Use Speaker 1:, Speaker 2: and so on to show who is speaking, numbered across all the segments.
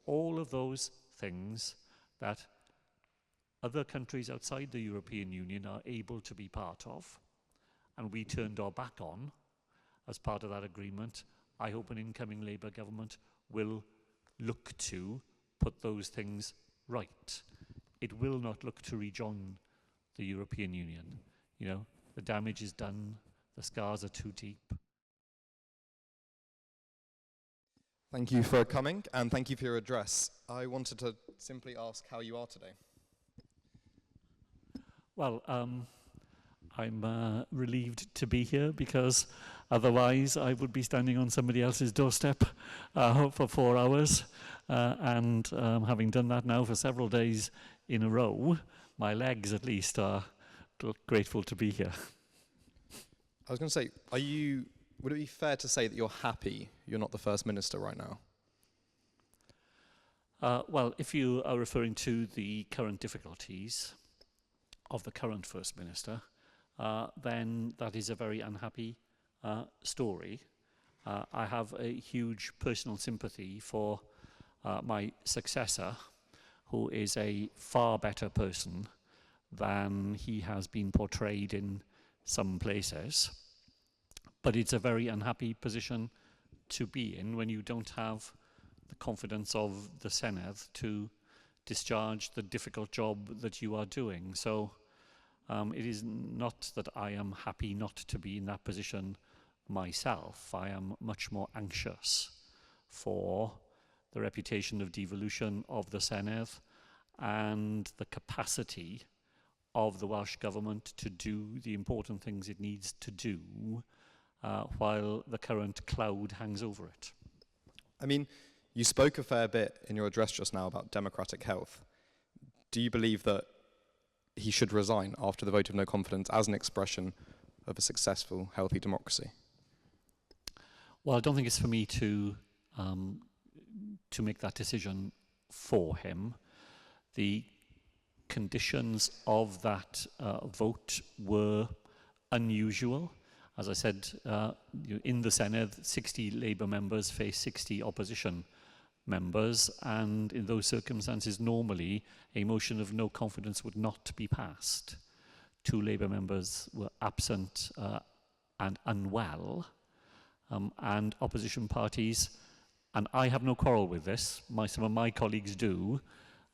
Speaker 1: All of those things that other countries outside the European Union are able to be part of, and we turned our back on as part of that agreement, I hope an incoming Labour government will look to put those things right. It will not look to rejoin the European Union. You know, the damage is done, the scars are too deep.
Speaker 2: Thank you for coming, and thank you for your address. I wanted to simply ask how you are today.
Speaker 1: Well, I'm relieved to be here, because otherwise I would be standing on somebody else's doorstep for 4 hours. And having done that now for several days in a row, my legs at least are grateful to be here.
Speaker 2: I was going to say, would it be fair to say that you're happy you're not the First Minister right now?
Speaker 1: Well, if you are referring to the current difficulties of the current First Minister, then that is a very unhappy story. I have a huge personal sympathy for my successor, who is a far better person than he has been portrayed in some places. But it's a very unhappy position to be in when you don't have the confidence of the Senedd to discharge the difficult job that you are doing. So it is not that I am happy not to be in that position myself. I am much more anxious for the reputation of devolution of the Senedd and the capacity of the Welsh Government to do the important things it needs to do while the current cloud hangs over it.
Speaker 2: I mean, you spoke a fair bit in your address just now about democratic health. Do you believe that he should resign after the vote of no confidence as an expression of a successful, healthy democracy?
Speaker 1: Well, I don't think it's for me to make that decision for him. The conditions of that vote were unusual. As I said, in the Senedd, 60 Labour members face 60 opposition members, and in those circumstances, normally, a motion of no confidence would not be passed. 2 Labour members were absent and unwell, and opposition parties, and I have no quarrel with this, some of my colleagues do,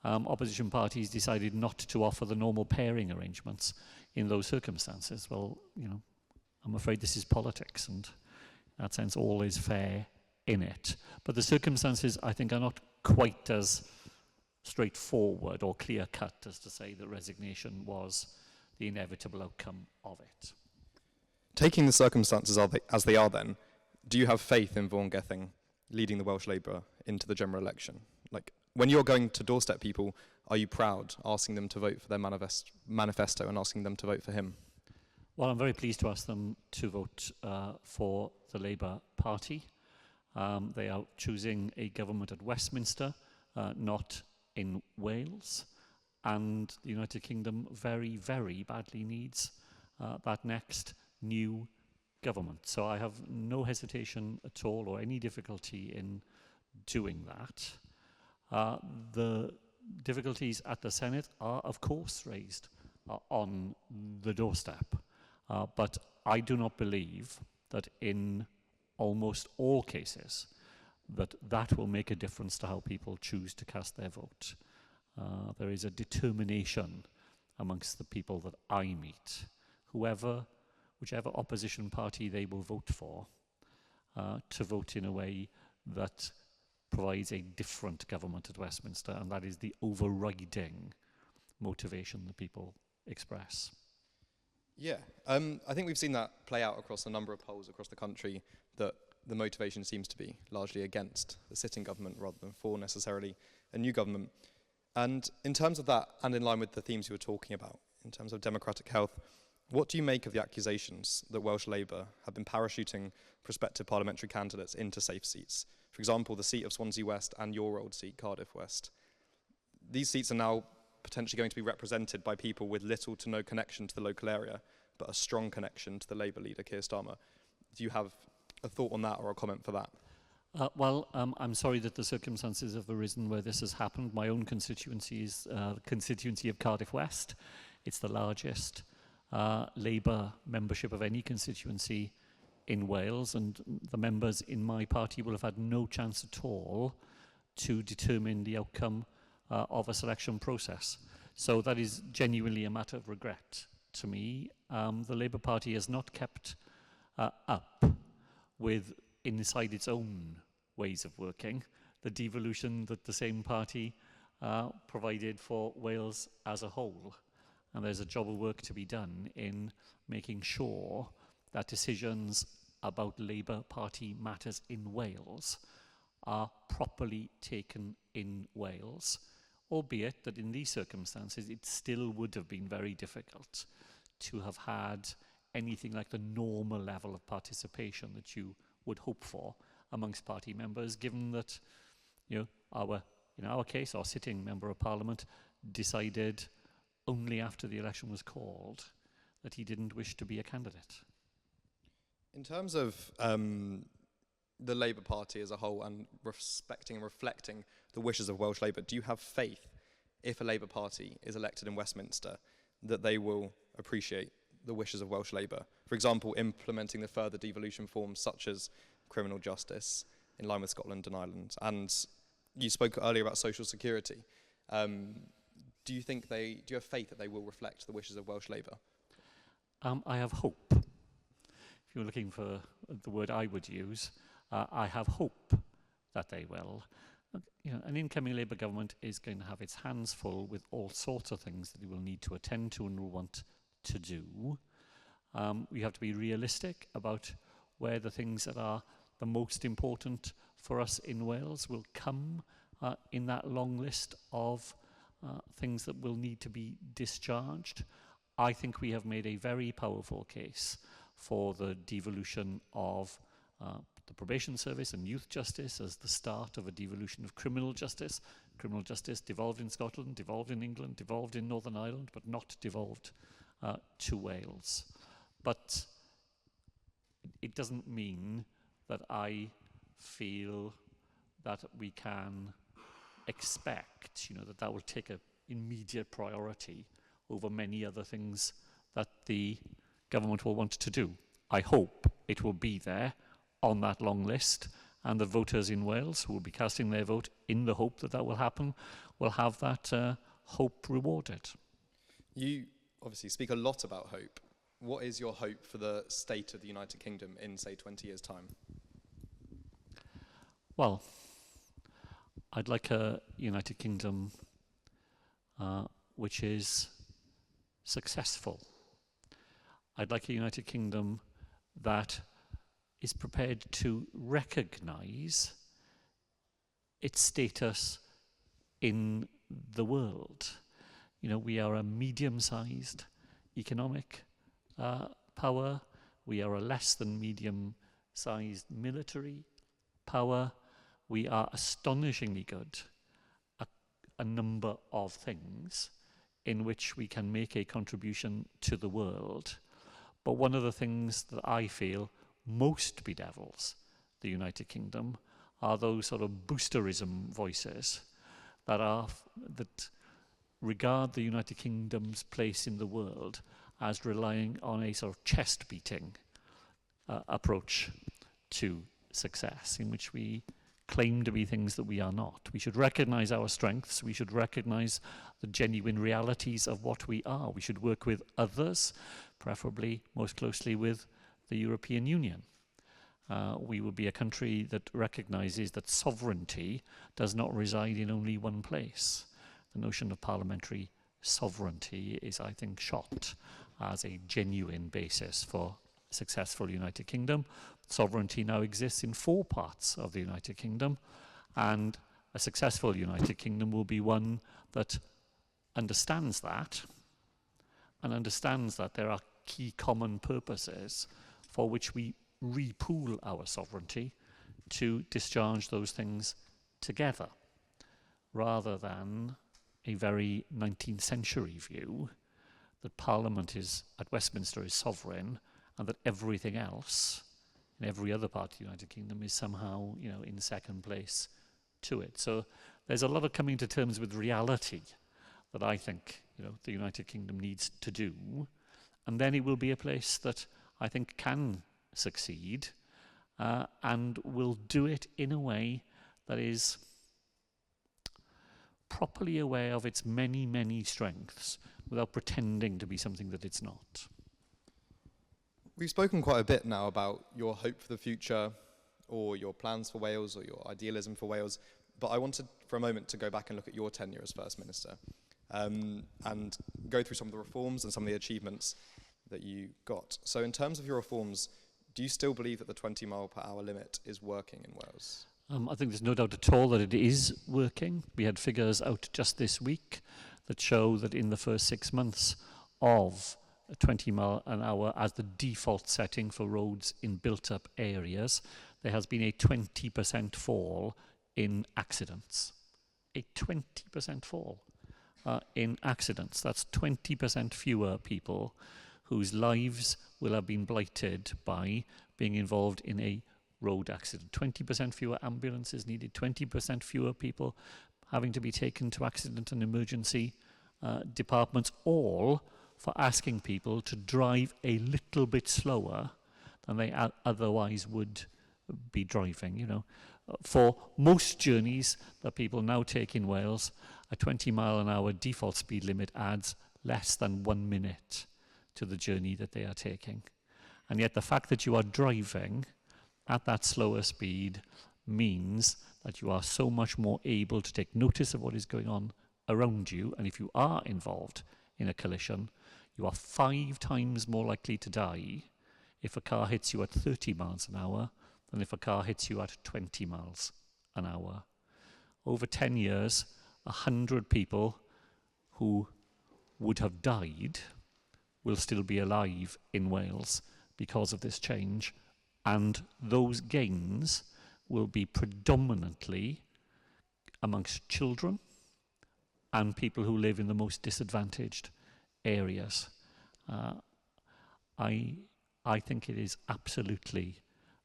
Speaker 1: opposition parties decided not to offer the normal pairing arrangements in those circumstances. Well, you know, I'm afraid this is politics, and in that sense, all is fair in it. But the circumstances, I think, are not quite as straightforward or clear-cut as to say that resignation was the inevitable outcome of it.
Speaker 2: Taking the circumstances as they are then, do you have faith in Vaughan Gething leading the Welsh Labour into the general election? Like, when you're going to doorstep people, are you proud asking them to vote for their manifesto and asking them to vote for him?
Speaker 1: Well, I'm very pleased to ask them to vote for the Labour Party. They are choosing a government at Westminster, not in Wales. And the United Kingdom very, very badly needs that next new government. So I have no hesitation at all or any difficulty in doing that. The difficulties at the Senedd are, of course, raised on the doorstep. But I do not believe that in almost all cases that will make a difference to how people choose to cast their vote. There is a determination amongst the people that I meet, whichever opposition party they will vote for, to vote in a way that provides a different government at Westminster, and that is the overriding motivation that people express.
Speaker 2: Yeah, I think we've seen that play out across a number of polls across the country, that the motivation seems to be largely against the sitting government rather than for necessarily a new government. And in terms of that, and in line with the themes you were talking about, in terms of democratic health, what do you make of the accusations that Welsh Labour have been parachuting prospective parliamentary candidates into safe seats? For example, the seat of Swansea West and your old seat, Cardiff West. These seats are now potentially going to be represented by people with little to no connection to the local area, but a strong connection to the Labour leader, Keir Starmer. Do you have a thought on that or a comment for that?
Speaker 1: I'm sorry that the circumstances have arisen where this has happened. My own constituency is the constituency of Cardiff West. It's the largest Labour membership of any constituency in Wales, and the members in my party will have had no chance at all to determine the outcome of a selection process. So that is genuinely a matter of regret to me. The Labour Party has not kept up with, inside its own ways of working, the devolution that the same party provided for Wales as a whole. And there's a job of work to be done in making sure that decisions about Labour Party matters in Wales are properly taken in Wales, albeit that in these circumstances it still would have been very difficult to have had anything like the normal level of participation that you would hope for amongst party members, given that, in our case, our sitting member of Parliament decided only after the election was called that he didn't wish to be a candidate.
Speaker 2: In terms of the Labour Party as a whole and respecting and reflecting the wishes of Welsh Labour, do you have faith, if a Labour Party is elected in Westminster, that they will appreciate the wishes of Welsh Labour? For example, implementing the further devolution forms such as criminal justice in line with Scotland and Ireland. And you spoke earlier about social security. Do you have faith that they will reflect the wishes of Welsh Labour?
Speaker 1: I have hope. If you're looking for the word I would use, I have hope that they will. An incoming Labour government is going to have its hands full with all sorts of things that it will need to attend to and will want to do. We have to be realistic about where the things that are the most important for us in Wales will come in that long list of things that will need to be discharged. I think we have made a very powerful case for the devolution of the probation service and youth justice as the start of a devolution of criminal justice. Criminal justice devolved in Scotland, devolved in England, devolved in Northern Ireland, but not devolved to Wales. But it doesn't mean that I feel that we can expect, that will take an immediate priority over many other things that the government will want to do. I hope it will be there on that long list, and the voters in Wales who will be casting their vote in the hope that that will happen will have that hope rewarded.
Speaker 2: You obviously speak a lot about hope. What is your hope for the state of the United Kingdom in, say, 20 years' time?
Speaker 1: Well, I'd like a United Kingdom which is successful. I'd like a United Kingdom that is prepared to recognise its status in the world. We are a medium-sized economic power. We are a less than medium-sized military power. We are astonishingly good at a number of things in which we can make a contribution to the world. But one of the things that I feel most bedevils the United Kingdom are those sort of boosterism voices that regard the United Kingdom's place in the world as relying on a sort of chest-beating approach to success, in which we claim to be things that we are not. We should recognise our strengths. We should recognise the genuine realities of what we are. We should work with others, preferably most closely with the European Union. We will be a country that recognises that sovereignty does not reside in only one place. The notion of parliamentary sovereignty is, I think, shot as a genuine basis for a successful United Kingdom. Sovereignty now exists in 4 parts of the United Kingdom, and a successful United Kingdom will be one that understands that, and understands that there are key common purposes for which we repool our sovereignty to discharge those things together, rather than a very 19th century view that Parliament at Westminster is sovereign and that everything else in every other part of the United Kingdom is somehow, you know, in second place to it. So there's a lot of coming to terms with reality that I think, you know, the United Kingdom needs to do. And then it will be a place that I think can succeed and will do it in a way that is properly aware of its many, many strengths without pretending to be something that it's not.
Speaker 2: We've spoken quite a bit now about your hope for the future or your plans for Wales or your idealism for Wales, but I wanted for a moment to go back and look at your tenure as First Minister and go through some of the reforms and some of the achievements that you got. So in terms of your reforms, do you still believe that the 20-mile-per-hour limit is working in Wales?
Speaker 1: I think there's no doubt at all that it is working. We had figures out just this week that show that in the first 6 months of 20 mile an hour as the default setting for roads in built-up areas, there has been a 20% fall in accidents. A 20% fall in accidents. That's 20% fewer people whose lives will have been blighted by being involved in a road accident. 20% fewer ambulances needed, 20% fewer people having to be taken to accident and emergency departments, all for asking people to drive a little bit slower than they otherwise would be driving. You know, for most journeys that people now take in Wales, a 20-mile-an-hour default speed limit adds less than 1 minute to the journey that they are taking. And yet the fact that you are driving at that slower speed means that you are so much more able to take notice of what is going on around you. And if you are involved in a collision, you are 5 times more likely to die if a car hits you at 30 miles an hour than if a car hits you at 20 miles an hour. Over 10 years, 100 people who would have died will still be alive in Wales because of this change. And those gains will be predominantly amongst children and people who live in the most disadvantaged areas. I think it is absolutely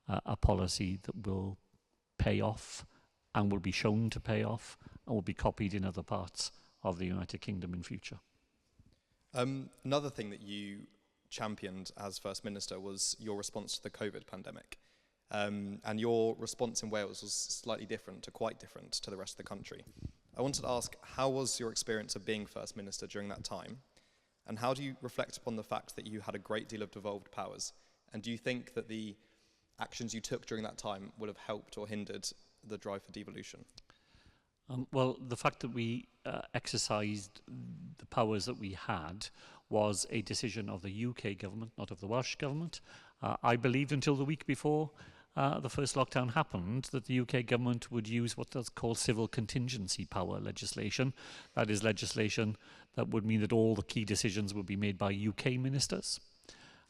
Speaker 1: a policy that will pay off and will be shown to pay off and will be copied in other parts of the United Kingdom in future.
Speaker 2: Another thing that you championed as First Minister was your response to the COVID pandemic. And your response in Wales was slightly different, to quite different to the rest of the country. I wanted to ask, how was your experience of being First Minister during that time? And how do you reflect upon the fact that you had a great deal of devolved powers? And do you think that the actions you took during that time would have helped or hindered the drive for devolution?
Speaker 1: Well, the fact that we exercised the powers that we had was a decision of the UK government, not of the Welsh government. I believed until the week before the first lockdown happened that the UK government would use what is called civil contingency power legislation. That is legislation that would mean that all the key decisions would be made by UK ministers.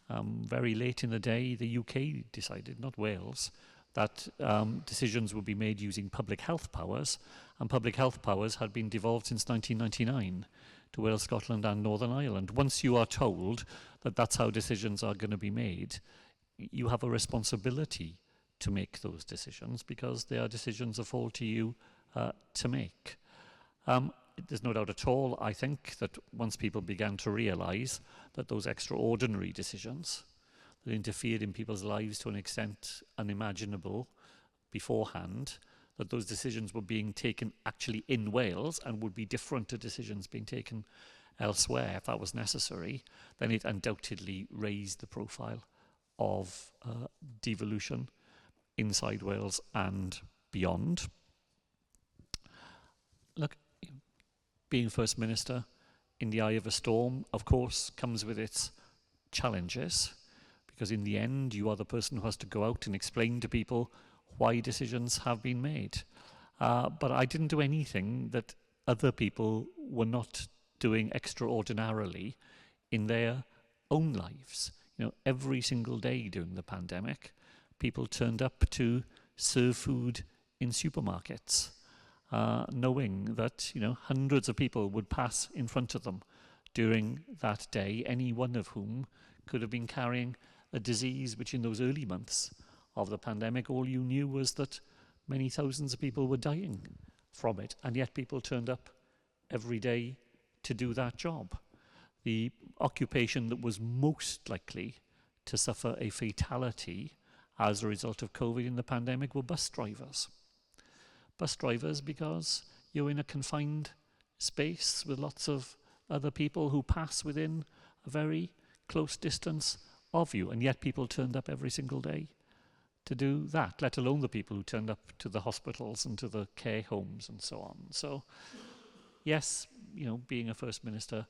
Speaker 1: Very late in the day, the UK decided, not Wales, that decisions would be made using public health powers, and public health powers had been devolved since 1999 to Wales, Scotland and Northern Ireland. Once you are told that that's how decisions are going to be made, you have a responsibility to make those decisions because they are decisions that fall to you to make. There's no doubt at all, I think, that once people began to realise that those extraordinary decisions that interfered in people's lives to an extent unimaginable beforehand, that those decisions were being taken actually in Wales and would be different to decisions being taken elsewhere if that was necessary, then it undoubtedly raised the profile of devolution inside Wales and beyond. Look, being First Minister in the eye of a storm, of course, comes with its challenges, because in the end, you are the person who has to go out and explain to people why decisions have been made. But I didn't do anything that other people were not doing extraordinarily in their own lives. You know, every single day during the pandemic, people turned up to serve food in supermarkets, knowing that, you know, hundreds of people would pass in front of them during that day, any one of whom could have been carrying a disease which in those early months of the pandemic, all you knew was that many thousands of people were dying from it, and yet people turned up every day to do that job. The occupation that was most likely to suffer a fatality as a result of COVID in the pandemic were bus drivers. Bus drivers, because you're in a confined space with lots of other people who pass within a very close distance of you, and yet people turned up every single day to do that, let alone the people who turned up to the hospitals and to the care homes and so on. So yes, you know, being a First Minister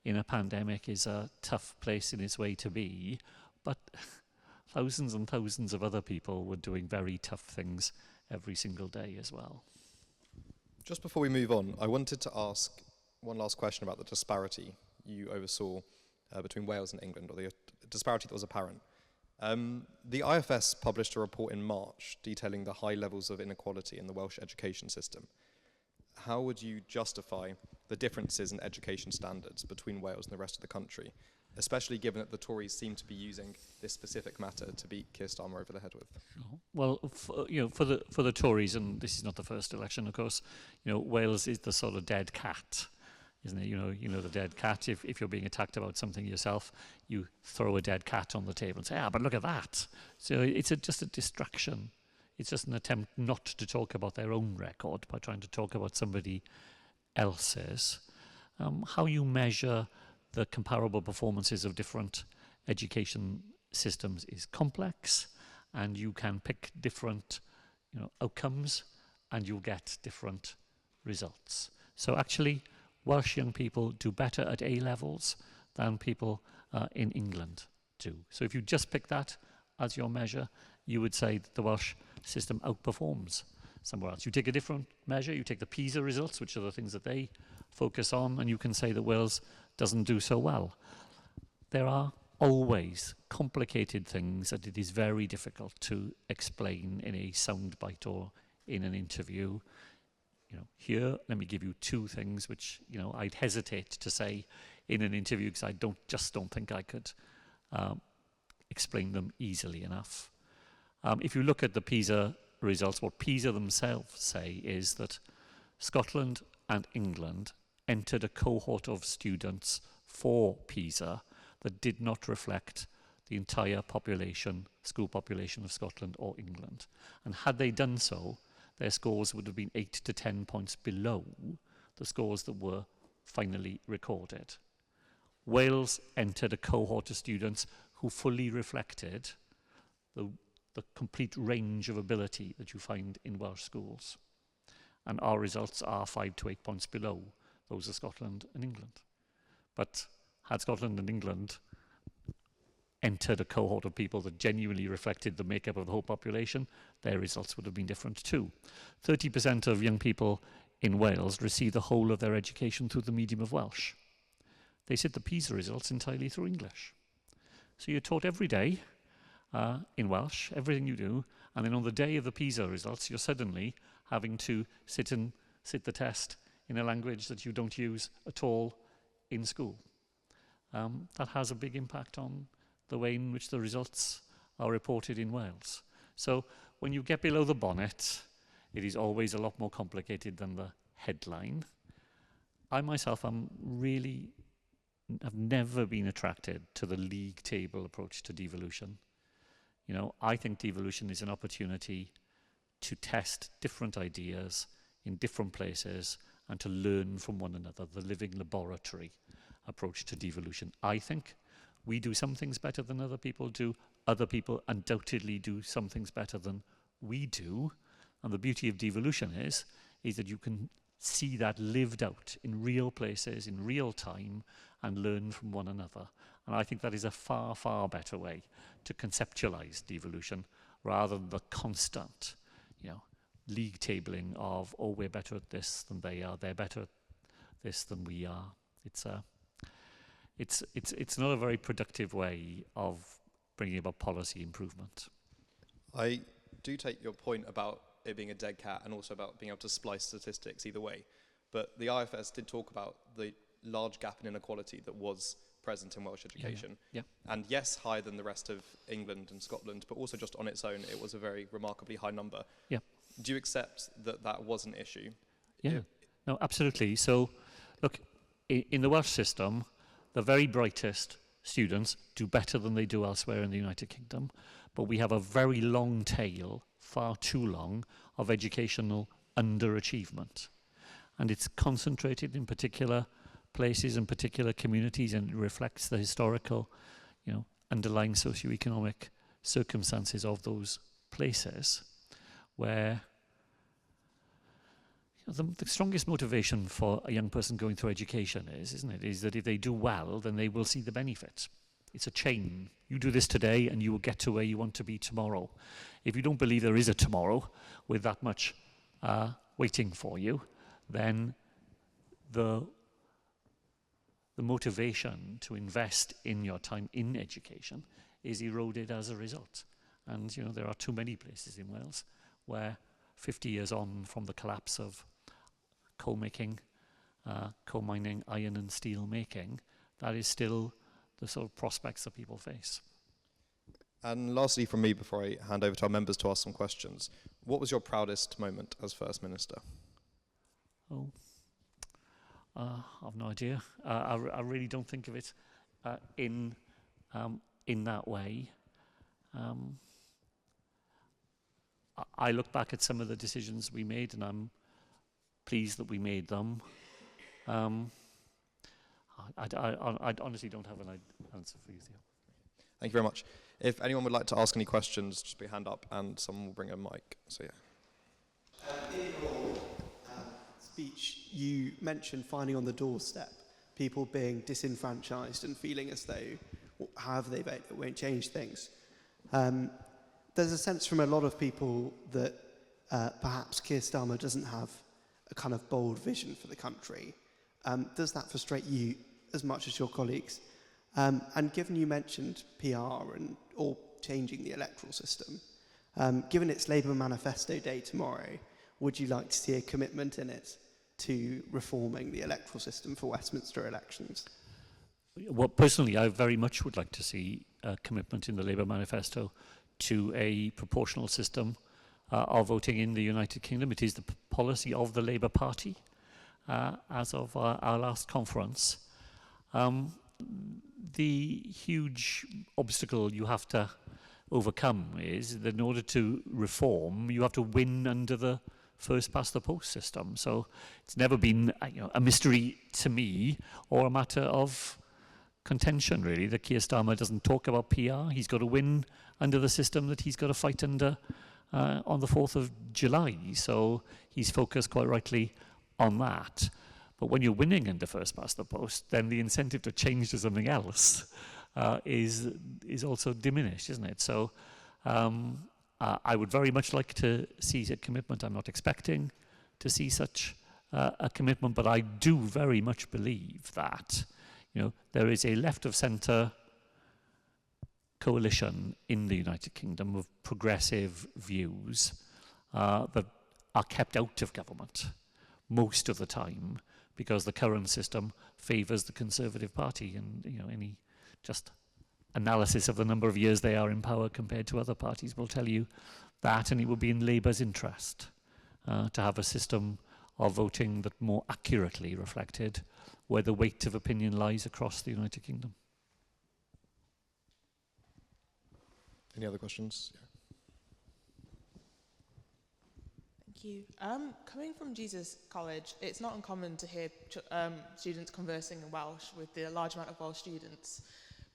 Speaker 1: in a pandemic is a tough place in its way to be, but thousands and thousands of other people were doing very tough things every single day as well.
Speaker 2: Just before we move on, I wanted to ask one last question about the disparity you oversaw between Wales and England, or the disparity that was apparent. The IFS published a report in March detailing the high levels of inequality in the Welsh education system. How would you justify the differences in education standards between Wales and the rest of the country, especially given that the Tories seem to be using this specific matter to beat Keir Starmer over the head with?
Speaker 1: Well, for the Tories, and this is not the first election, of course, you know, Wales is the sort of dead cat, isn't it? You know the dead cat. If you're being attacked about something yourself, you throw a dead cat on the table and say, but look at that. So it's just a distraction. It's just an attempt not to talk about their own record by trying to talk about somebody else's. How you measure the comparable performances of different education systems is complex, and you can pick different, you know, outcomes, and you'll get different results. So actually, Welsh young people do better at A levels than people in England do. So if you just pick that as your measure, you would say that the Welsh system outperforms somewhere else. You take a different measure, you take the PISA results, which are the things that they focus on, and you can say that Wales doesn't do so well. There are always complicated things that it is very difficult to explain in a soundbite or in an interview. You know, here, let me give you two things which, you know, I'd hesitate to say in an interview because I just don't think I could explain them easily enough. If you look at the PISA results, what PISA themselves say is that Scotland and England entered a cohort of students for PISA that did not reflect the entire population, school population of Scotland or England. And had they done so, their scores would have been 8 to 10 points below the scores that were finally recorded. Wales entered a cohort of students who fully reflected the complete range of ability that you find in Welsh schools. And our results are 5 to 8 points below those of Scotland and England. But had Scotland and England entered a cohort of people that genuinely reflected the makeup of the whole population, their results would have been different too. 30% of young people in Wales receive the whole of their education through the medium of Welsh. They sit the PISA results entirely through English. So you're taught every day in Welsh, everything you do, and then on the day of the PISA results, you're suddenly having to sit the test in a language that you don't use at all in school. That has a big impact on the way in which the results are reported in Wales. So when you get below the bonnet, it is always a lot more complicated than the headline. I myself have never been attracted to the league table approach to devolution. You know, I think devolution is an opportunity to test different ideas in different places and to learn from one another, the living laboratory approach to devolution. I think we do some things better than other people do. Other people undoubtedly do some things better than we do. And the beauty of devolution is that you can see that lived out in real places, in real time, and learn from one another. And I think that is a far, far better way to conceptualize devolution rather than the constant, you know, league tabling of, oh, we're better at this than they are, they're better at this than we are. It's not a very productive way of bringing about policy improvement.
Speaker 2: I do take your point about it being a dead cat and also about being able to splice statistics either way. But the IFS did talk about the large gap in inequality that was present in Welsh education.
Speaker 1: Yeah.
Speaker 2: And yes, higher than the rest of England and Scotland, but also just on its own, it was a very remarkably high number.
Speaker 1: Yeah.
Speaker 2: Do you accept that that was an issue?
Speaker 1: Yeah. No, absolutely. So, look, in the Welsh system, the very brightest students do better than they do elsewhere in the United Kingdom, but we have a very long tail, far too long, of educational underachievement. And it's concentrated in particular places and particular communities, and it reflects the historical, underlying socioeconomic circumstances of those places where the strongest motivation for a young person going through education is that if they do well, then they will see the benefit. It's a chain. You do this today and you will get to where you want to be tomorrow. If you don't believe there is a tomorrow with that much waiting for you, then the motivation to invest in your time in education is eroded as a result. And there are too many places in Wales where 50 years on from the collapse of coal making, coal mining, iron and steel making, that is still the sort of prospects that people face.
Speaker 2: And lastly from me, before I hand over to our members to ask some questions, what was your proudest moment as First Minister?
Speaker 1: I've no idea. I really don't think of it in that way. I look back at some of the decisions we made, and I'm pleased that we made them. I honestly don't have an answer for you, Theo.
Speaker 2: Thank you very much. If anyone would like to ask any questions, just put your hand up and someone will bring a mic. So yeah.
Speaker 3: In your speech, you mentioned finding on the doorstep people being disenfranchised and feeling as though, however they vote, it won't change things. There's a sense from a lot of people that perhaps Keir Starmer doesn't have a kind of bold vision for the country. Does that frustrate you as much as your colleagues? And given you mentioned PR or changing the electoral system, given it's Labour Manifesto Day tomorrow, would you like to see a commitment in it to reforming the electoral system for Westminster elections?
Speaker 1: Well, personally, I very much would like to see a commitment in the Labour Manifesto to a proportional system of voting in the United Kingdom. It is the policy of the Labour Party as of our last conference. The huge obstacle you have to overcome is that in order to reform, you have to win under the first past the post system. So it's never been a mystery to me or a matter of contention, really, that Keir Starmer doesn't talk about PR. He's got to win under the system that he's got to fight under on the 4th of July. So he's focused quite rightly on that. But when you're winning under first past the post, then the incentive to change to something else is also diminished, isn't it? So I would very much like to see a commitment. I'm not expecting to see such a commitment, but I do very much believe that there is a left of centre coalition in the United Kingdom of progressive views that are kept out of government most of the time because the current system favours the Conservative Party, and any just analysis of the number of years they are in power compared to other parties will tell you that, and it would be in Labour's interest to have a system of voting that more accurately reflected where the weight of opinion lies across the United Kingdom.
Speaker 2: Any other questions? Yeah.
Speaker 4: Thank you. Coming from Jesus College, it's not uncommon to hear students conversing in Welsh with the large amount of Welsh students.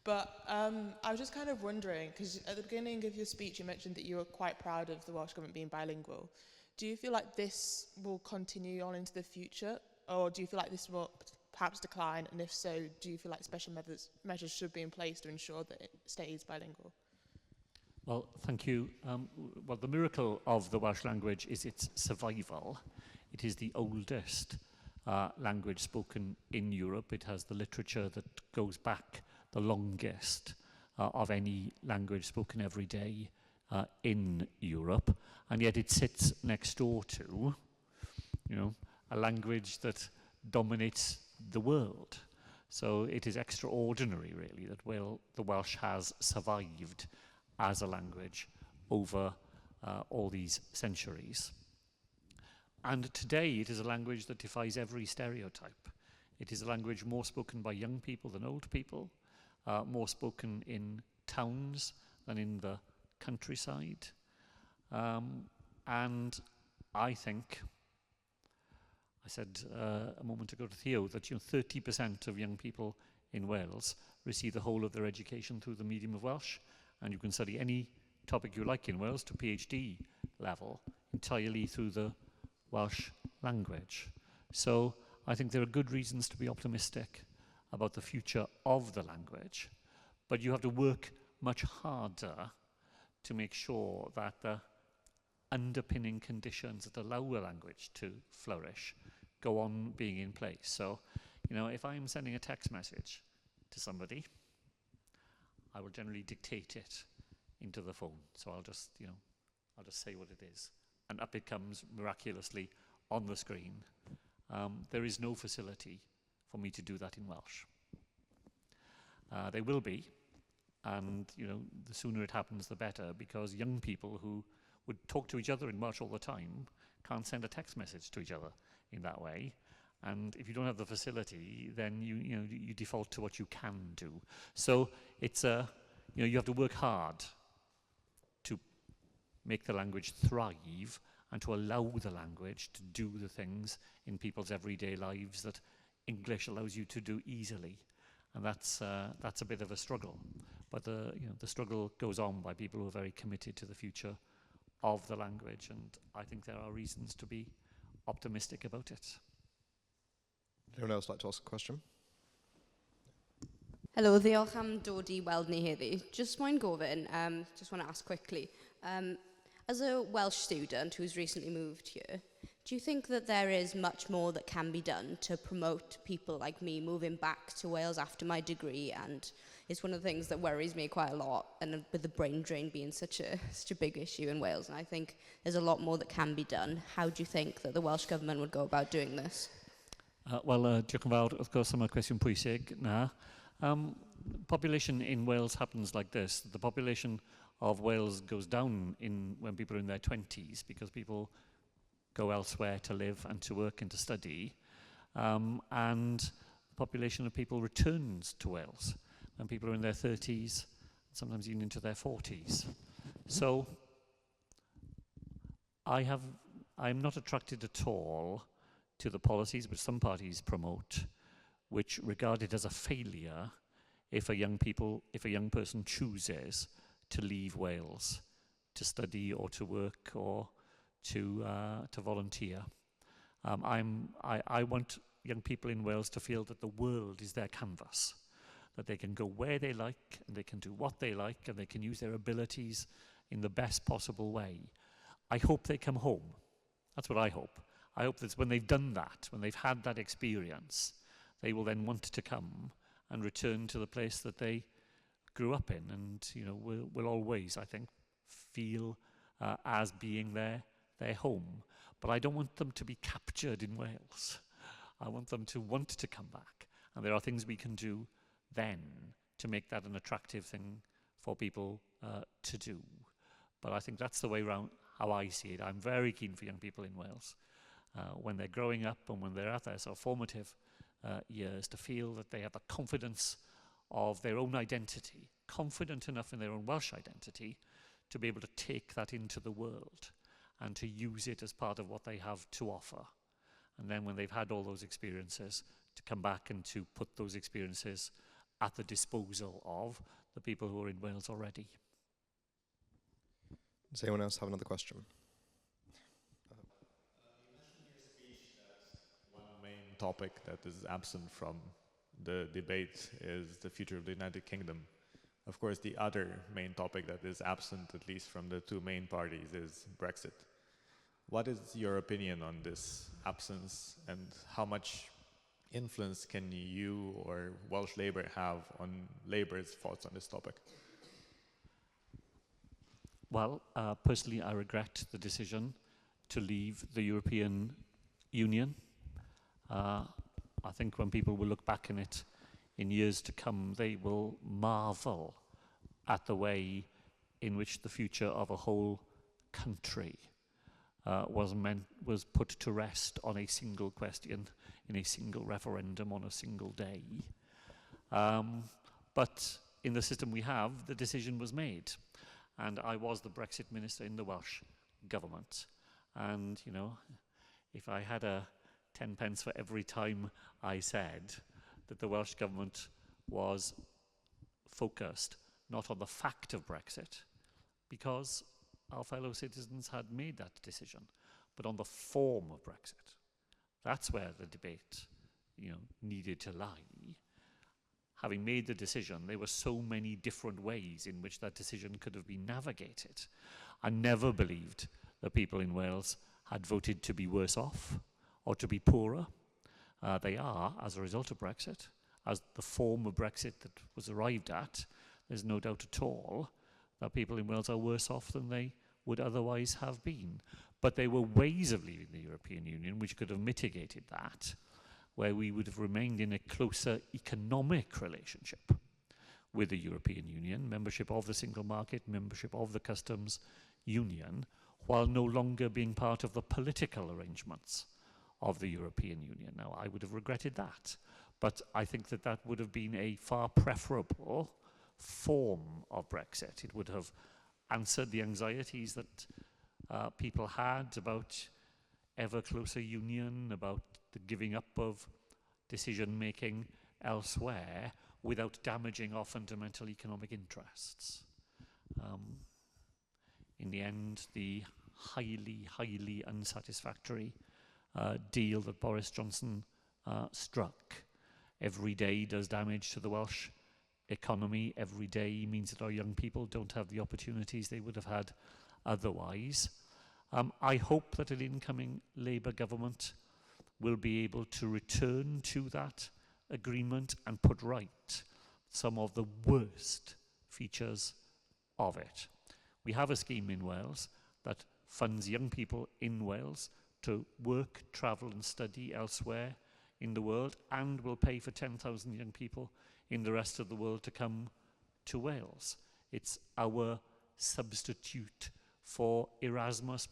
Speaker 4: But I was just kind of wondering, because at the beginning of your speech you mentioned that you were quite proud of the Welsh Government being bilingual. Do you feel like this will continue on into the future, or do you feel like this will perhaps decline? And if so, do you feel like special measures should be in place to ensure that it stays bilingual?
Speaker 1: Well, thank you. Well, the miracle of the Welsh language is its survival. It is the oldest language spoken in Europe. It has the literature that goes back the longest of any language spoken every day in Europe, and yet it sits next door to, a language that dominates the world. So it is extraordinary, really, that the Welsh has survived as a language over all these centuries. And today it is a language that defies every stereotype. It is a language more spoken by young people than old people, more spoken in towns than in the countryside. And I think, I said a moment ago to Theo that 30% of young people in Wales receive the whole of their education through the medium of Welsh, and you can study any topic you like in Wales to PhD level entirely through the Welsh language. So I think there are good reasons to be optimistic about the future of the language, but you have to work much harder to make sure that the underpinning conditions that allow a language to flourish go on being in place. So, if I'm sending a text message to somebody, I will generally dictate it into the phone. So I'll just say what it is, and up it comes miraculously on the screen. There is no facility for me to do that in Welsh. There will be, and the sooner it happens, the better, because young people who would talk to each other in Welsh all the time can't send a text message to each other in that way. And if you don't have the facility, then you default to what you can do. So it's you have to work hard to make the language thrive and to allow the language to do the things in people's everyday lives that English allows you to do easily. And that's a bit of a struggle. But the struggle goes on by people who are very committed to the future of the language, and I think there are reasons to be optimistic about it.
Speaker 2: Anyone else like to ask a question?
Speaker 5: Helo, ddiolch am dod I weld ni heddi. Just moyn gofyn, just want to ask quickly. As a Welsh student who's recently moved here, do you think that there is much more that can be done to promote people like me moving back to Wales after my degree? And it's one of the things that worries me quite a lot, and with the brain drain being such a big issue in Wales, and I think there's a lot more that can be done. How do you think that the Welsh Government would go about doing this?
Speaker 1: Diolch yn fawr, wrth gwrs, am y cwestiwn pwysig na. Population in Wales happens like this. The population of Wales goes down when people are in their 20s because people go elsewhere to live and to work and to study. And the population of people returns to Wales when people are in their 30s, sometimes even into their 40s. So I'm not attracted at all to the policies which some parties promote, which regard it as a failure if a young person chooses to leave Wales to study or to work or to volunteer. I want young people in Wales to feel that the world is their canvas, that they can go where they like and they can do what they like and they can use their abilities in the best possible way. I hope they come home. That's what I hope. I hope that when they've done that, when they've had that experience, they will then want to come and return to the place that they grew up in, and will always, I think, feel as being their home. But I don't want them to be captured in Wales. I want them to want to come back, and there are things we can do then to make that an attractive thing for people to do. But I think that's the way around how I see it. I'm very keen for young people in Wales, when they're growing up and when they're at their sort of formative years, to feel that they have the confidence of their own identity, confident enough in their own Welsh identity to be able to take that into the world and to use it as part of what they have to offer. And then when they've had all those experiences, to come back and to put those experiences at the disposal of the people who are in Wales already.
Speaker 2: Does anyone else have another question?
Speaker 6: You mentioned in your speech that one main topic that is absent from the debate is the future of the United Kingdom. Of course, the other main topic that is absent, at least from the two main parties, is Brexit. What is your opinion on this absence, and how much influence can you or Welsh Labour have on Labour's thoughts on this topic?
Speaker 1: Well, personally, I regret the decision to leave the European Union. I think when people will look back on it in years to come, they will marvel at the way in which the future of a whole country was put to rest on a single question in a single referendum on a single day. But in the system we have, the decision was made. And I was the Brexit minister in the Welsh government. And, you know, if I had a 10 pence for every time I said that the Welsh government was focused not on the fact of Brexit, because our fellow citizens had made that decision, but on the form of Brexit. That's where the debate, you know, needed to lie. Having made the decision, there were so many different ways in which that decision could have been navigated. I never believed that people in Wales had voted to be worse off or to be poorer. They are, as a result of Brexit, as the form of Brexit that was arrived at. There's no doubt at all that people in Wales are worse off than they would otherwise have been. But there were ways of leaving the European Union which could have mitigated that, where we would have remained in a closer economic relationship with the European Union, membership of the single market, membership of the customs union, while no longer being part of the political arrangements of the European Union. Now, I would have regretted that, but I think that that would have been a far preferable form of Brexit. It would have answered the anxieties that people had about ever closer union, about the giving up of decision-making elsewhere without damaging our fundamental economic interests. In the end, the highly unsatisfactory deal that Boris Johnson struck every day does damage to the Welsh economy. Every day means that our young people don't have the opportunities they would have had otherwise. I hope that an incoming Labour government will be able to return to that agreement and put right some of the worst features of it. We have a scheme in Wales that funds young people in Wales to work, travel and study elsewhere in the world, and will pay for 10,000 young people in the rest of the world to come to Wales. It's our substitute for Erasmus+.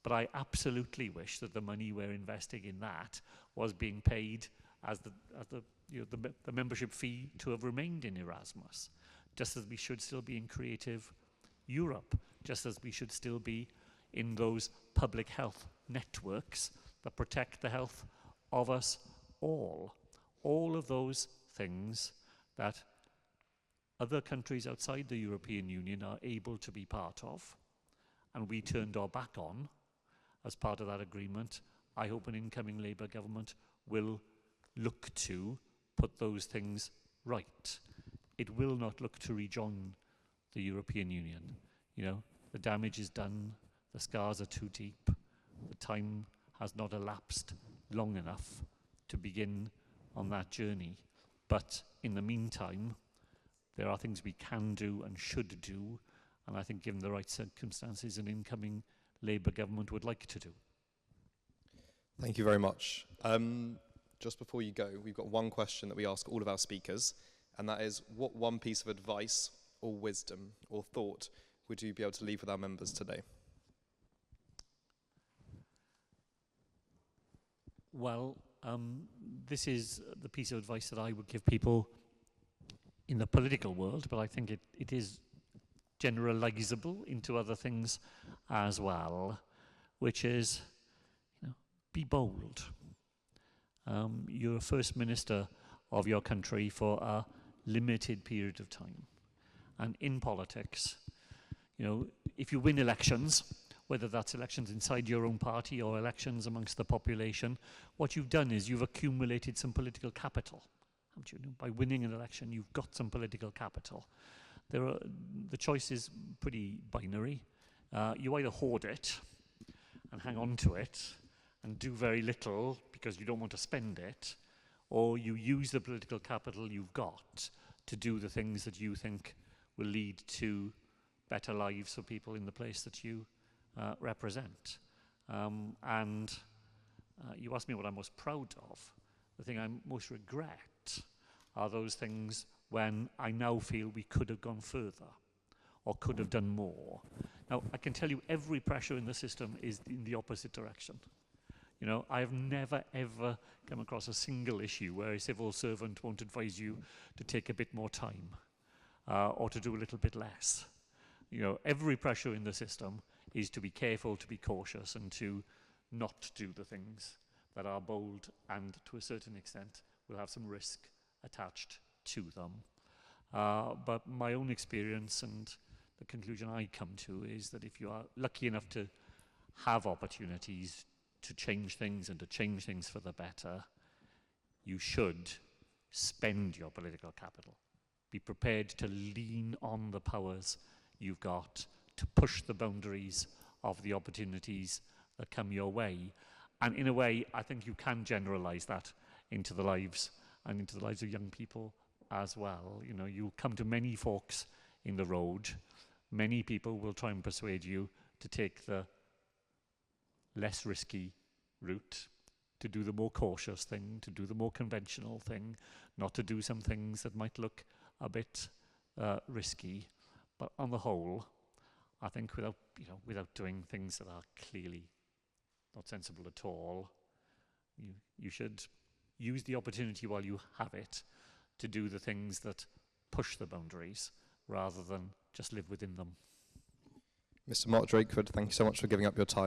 Speaker 1: But I absolutely wish that the money we're investing in that was being paid as the membership fee to have remained in Erasmus, just as we should still be in Creative Europe, just as we should still be in those public health networks that protect the health of us all. All of those things that other countries outside the European Union are able to be part of, and we turned our back on as part of that agreement. I hope an incoming Labour government will look to put those things right. It will not look to rejoin the European Union. You know, the damage is done, the scars are too deep, the time has not elapsed long enough to begin on that journey. But in the meantime, there are things we can do and should do, and I think given the right circumstances, an incoming Labour government would like to do.
Speaker 2: Thank you very much. Just before you go, we've got one question that we ask all of our speakers, and that is, what one piece of advice or wisdom or thought would you be able to leave with our members today?
Speaker 1: Well, this is the piece of advice that I would give people in the political world, but I think it is generalizable into other things as well, which is, you know, be bold. You're a first minister of your country for a limited period of time. And in politics, you know, if you win elections, whether that's elections inside your own party or elections amongst the population, what you've done is you've accumulated some political capital. Haven't you? By winning an election, you've got some political capital. The choice is pretty binary. You either hoard it and hang on to it and do very little because you don't want to spend it, or you use the political capital you've got to do the things that you think will lead to better lives for people in the place that you represent. You asked me what I'm most proud of. The thing I most regret are those things when I now feel we could have gone further or could have done more. Now, I can tell you every pressure in the system is in the opposite direction. You know, I have never, ever come across a single issue where a civil servant won't advise you to take a bit more time or to do a little bit less. You know, every pressure in the system is to be careful, to be cautious, and to not do the things that are bold and, to a certain extent, will have some risk attached to them. But my own experience and the conclusion I come to is that if you are lucky enough to have opportunities to change things and to change things for the better, you should spend your political capital. Be prepared to lean on the powers you've got to push the boundaries of the opportunities that come your way. And in a way, I think you can generalize that into the lives and into the lives of young people as well. You know, you'll come to many forks in the road. Many people will try and persuade you to take the less risky route, to do the more cautious thing, to do the more conventional thing, not to do some things that might look a bit risky. But on the whole, I think without doing things that are clearly not sensible at all, you should use the opportunity while you have it to do the things that push the boundaries rather than just live within them.
Speaker 2: Mr. Mark Drakeford, thank you so much for giving up your time.